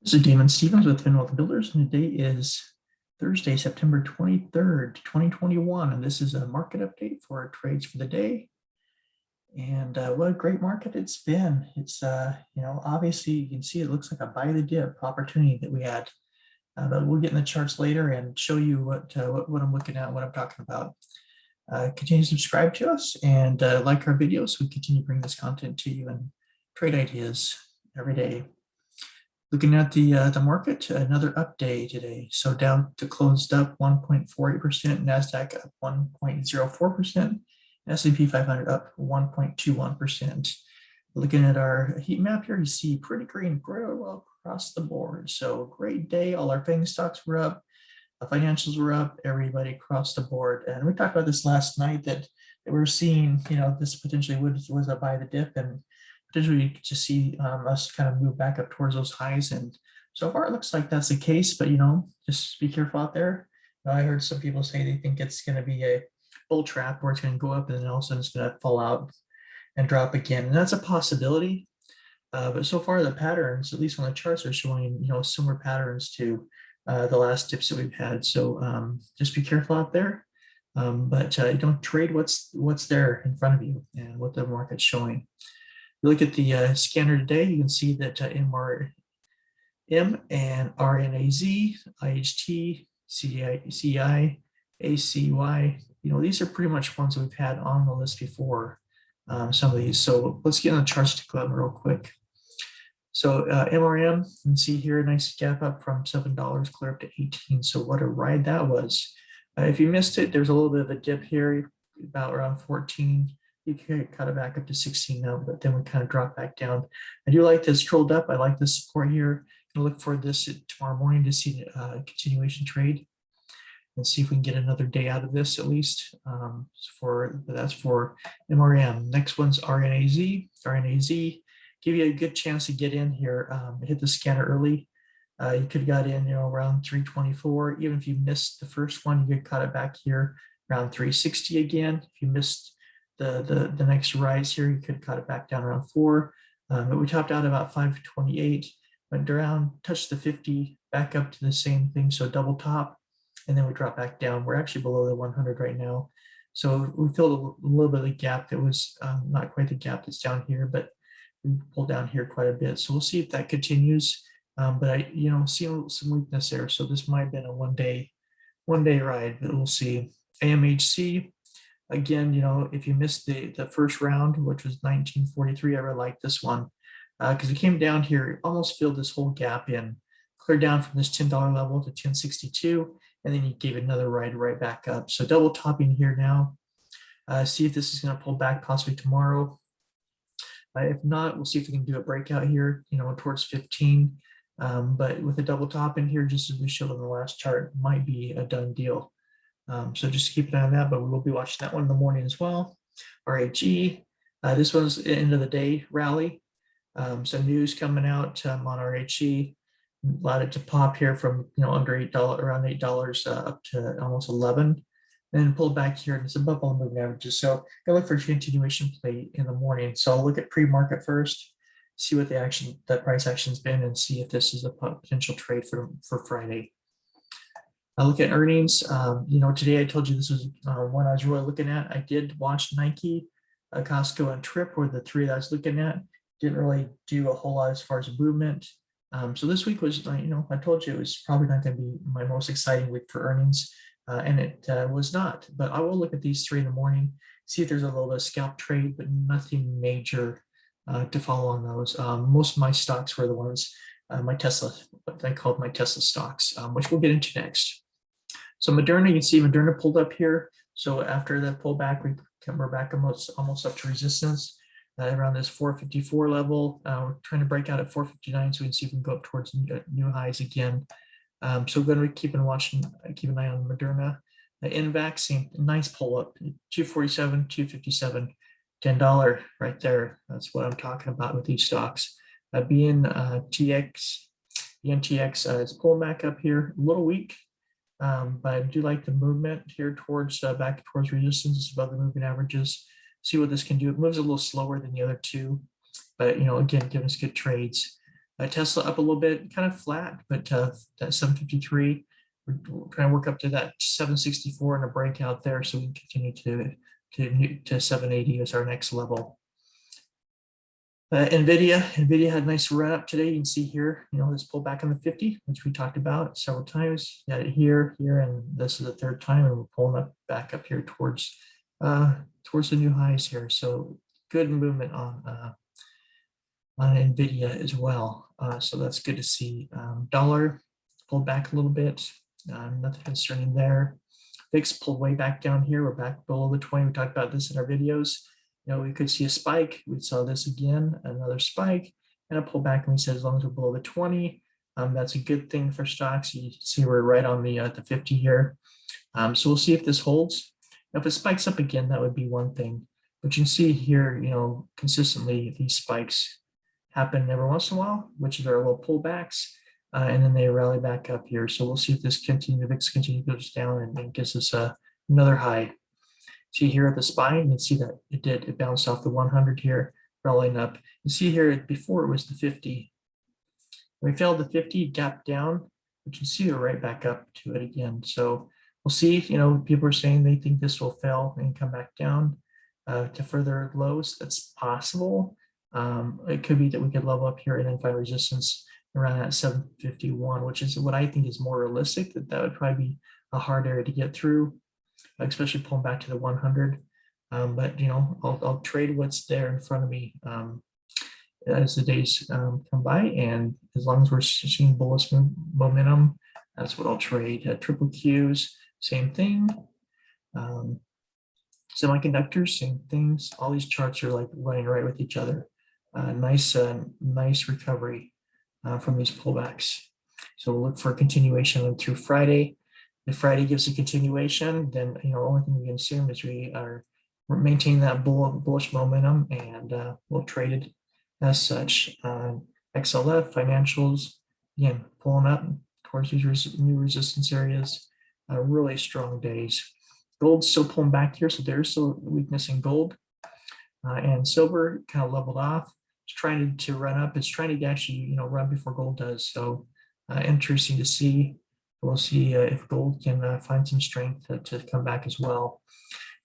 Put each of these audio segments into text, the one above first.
This is Damon Stevens with Finwealth Builders, and today is Thursday, September 23rd, 2021, and this is a market update for our trades for the day. And what a great market it's been. It's, obviously you can see it looks like a buy the dip opportunity that we had, but we'll get in the charts later and show you what I'm looking at, what I'm talking about. Continue to subscribe to us and like our videos so we continue to bring this content to you and trade ideas every day. Looking at the market, another update today. So Dow closed up 1.48%, Nasdaq up 1.04%, S&P 500 up 1.21%. Looking at our heat map here, you see pretty green well across the board. So great day. All our FANG stocks were up, the financials were up, everybody across the board. And we talked about this last night that we're seeing, this potentially was a buy the dip, and potentially to see us kind of move back up towards those highs. And so far it looks like that's the case, but just be careful out there. I heard some people say they think it's going to be a bull trap where it's going to go up and then all of a sudden it's going to fall out and drop again. And that's a possibility. But so far the patterns, at least on the charts, are showing, similar patterns to the last dips that we've had. So just be careful out there. But don't trade what's there in front of you and what the market's showing. You look at the scanner today, you can see that MRM and RNAZ, IHT, CI, ACY, these are pretty much ones we've had on the list before, some of these. So let's get on the charts to go up real quick. So MRM, you can see here a nice gap up from $7 clear up to 18. So what a ride that was. If you missed it, there's a little bit of a dip here, about around 14. You can cut it back up to 16 now, but then we kind of drop back down. I do like this trolled up. I like this support here. I'm gonna look for this tomorrow morning to see a continuation trade and see if we can get another day out of this at least. That's for MRM. Next one's RNAZ. RNAZ give you a good chance to get in here. Hit the scanner early. You could have got in, around 324. Even if you missed the first one, you could cut it back here around 360 again. If you missed the next rise here, you could cut it back down around 4. But we topped out about 528, went around, touched the 50, back up to the same thing, so double top, and then we drop back down. We're actually below the 100 right now. So we filled a little bit of the gap that was not quite the gap that's down here, but we pulled down here quite a bit. So we'll see if that continues. But I, see some weakness there. So this might have been a one day ride, but we'll see. AMHC, again, if you missed the first round, which was 1943, I really like this one because it came down here, it almost filled this whole gap in, cleared down from this $10 level to 1062, and then he gave another ride right back up. So double topping here now. See if this is going to pull back possibly tomorrow. If not, we'll see if we can do a breakout here, towards 15. But with a double top in here, just as we showed on the last chart, might be a done deal. So just keep an eye on that, but we will be watching that one in the morning as well. RHE, this one's the end of the day rally. Some news coming out on RHE, allowed it to pop here from under $8, around $8 up to almost 11, and then pull back here, and it's above all moving averages. So I look for a continuation play in the morning. So I'll look at pre-market first, see what that price action's been, and see if this is a potential trade for Friday. I look at earnings. Today I told you this was one I was really looking at. I did watch Nike, Costco, and Trip were the three that I was looking at. Didn't really do a whole lot as far as movement. So this week was, I told you it was probably not going to be my most exciting week for earnings, and it was not. But I will look at these three in the morning, see if there's a little bit of scalp trade, but nothing major to follow on those. Most of my stocks were the ones, my Tesla, what I called my Tesla stocks, which we'll get into next. So Moderna, you can see Moderna pulled up here. So after that pullback, we're back almost up to resistance around this 454 level. We're trying to break out at 459, so we can see if we can go up towards new highs again. So we're going to keep an eye on Moderna. NVAX, nice pull up, 247, 257, $10 right there. That's what I'm talking about with these stocks. BNTX is pulling back up here, a little weak. But I do like the movement here towards back towards resistance above the moving averages. See what this can do. It moves a little slower than the other two, but again, giving us good trades. Tesla up a little bit, kind of flat, but that 753, we're trying to work up to that 764 and a breakout there, so we can continue to 780 as our next level. NVIDIA had a nice run up today. You can see here, this pullback on the 50, which we talked about several times. Yeah, here, and this is the third time, and we're pulling up back up here towards the new highs here. So good movement on NVIDIA as well. So that's good to see. Dollar pulled back a little bit. Nothing concerning there. VIX pulled way back down here. We're back below the 20. We talked about this in our videos. We could see a spike. We saw this again, another spike, and a pullback. And we said as long as we're below the 20, that's a good thing for stocks. You see we're right on the 50 here. So we'll see if this holds. Now, if it spikes up again, that would be one thing. But you can see here, consistently these spikes happen every once in a while, which is our little pullbacks, and then they rally back up here. So we'll see if this the VIX goes down and gives us another high. See here at the spine, you can see that it bounced off the 100 here, rallying up. You see here before it was the 50. When we failed the 50, gapped down, but you see it right back up to it again. So we'll see. People are saying they think this will fail and come back down to further lows. That's possible. It could be that we could level up here and then find resistance around that 751, which is what I think is more realistic. That would probably be a hard area to get through, especially pulling back to the 100. But I'll trade what's there in front of me as the days come by, and as long as we're seeing bullish momentum, that's what I'll trade. Triple Qs, same thing. Semiconductors, same things. All these charts are like running right with each other. Nice recovery from these pullbacks. So we'll look for a continuation through Friday. If Friday gives a continuation, then the only thing we can assume is we're maintaining that bullish momentum, and we'll trade it as such. XLF financials, again, pulling up towards these new resistance areas. Really strong days. Gold's still pulling back here, so there's still weakness in gold. And silver kind of leveled off. It's trying to run up. It's trying to actually run before gold does. So interesting to see. We'll see if gold can find some strength to come back as well.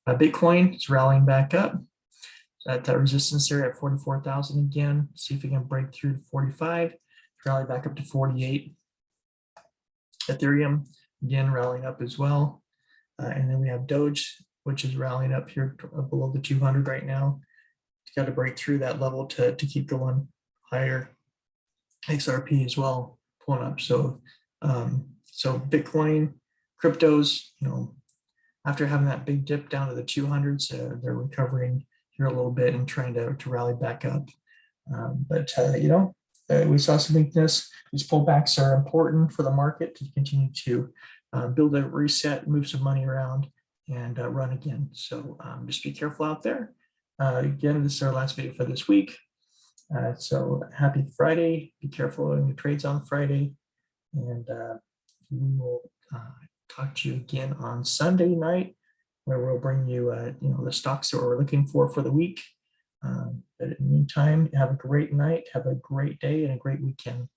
Bitcoin is rallying back up at that resistance area at 44,000 again. See if we can break through to 45. Rally back up to 48. Ethereum again rallying up as well. And then we have Doge, which is rallying up here below the 200 right now. It's got to break through that level to keep going higher. XRP as well pulling up. So Bitcoin, cryptos, after having that big dip down to the 200s, they're recovering here a little bit and trying to rally back up. We saw some weakness. These pullbacks are important for the market to continue to build a reset, move some money around, and run again. So just be careful out there. Again, this is our last video for this week. So happy Friday. Be careful in your trades on Friday. And we will talk to you again on Sunday night, where we'll bring you, the stocks that we're looking for the week. But in the meantime, have a great night, have a great day, and a great weekend.